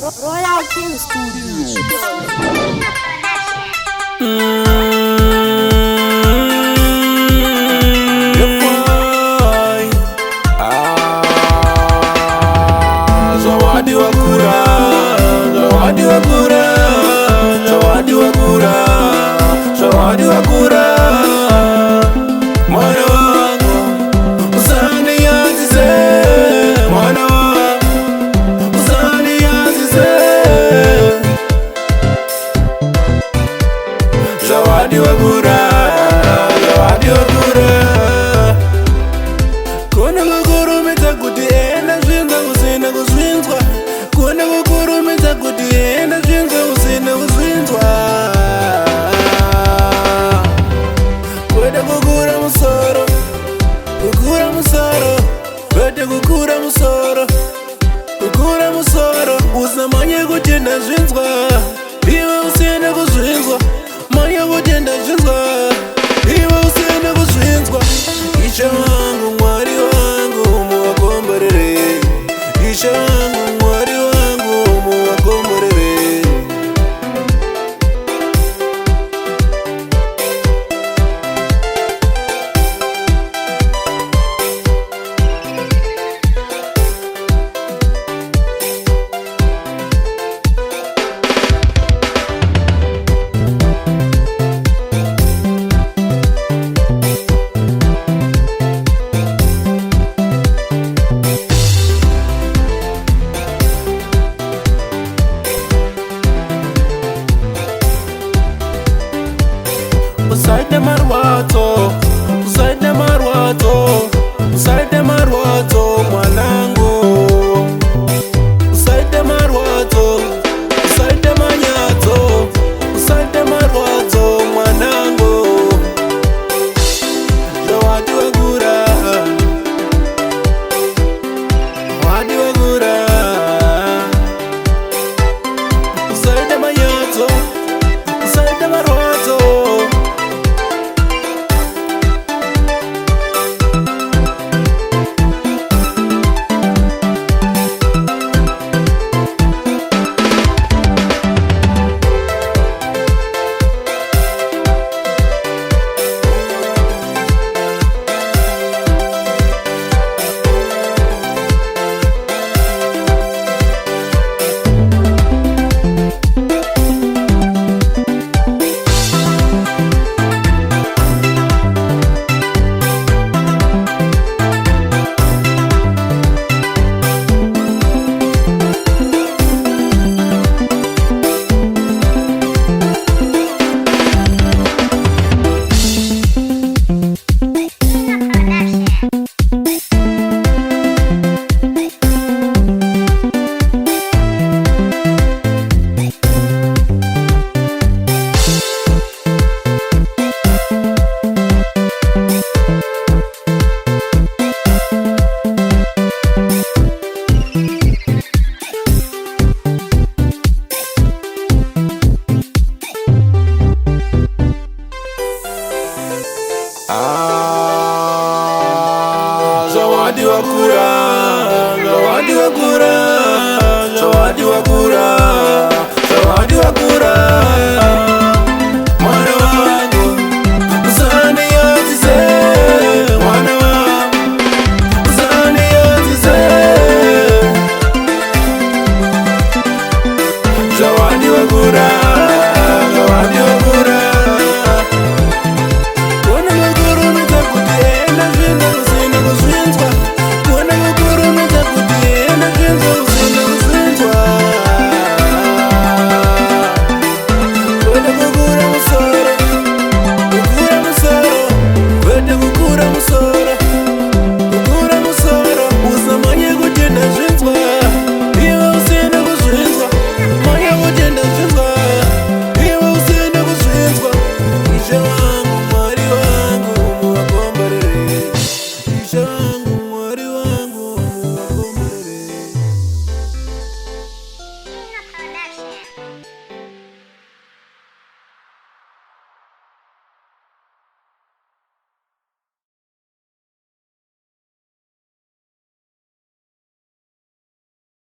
Royal King Studios. Zawadi wa kura, zawadi wa kura, zawadi wa kura, zawadi wa kura. Mwana wangu usaniazize, mwana wangu usaniazize. Zawadi wa kura, zawadi wa kura. Kona kukurumidza kuti ena zvinza kusina kuzvinzwa, kona kukurumidza kuti ena zvinza kusina kuzvinzwa. Kwete kukura musoro, kukura musoro, kwete kukura musoro, kukura musoro. Usamanye kuti ndazvinzwa.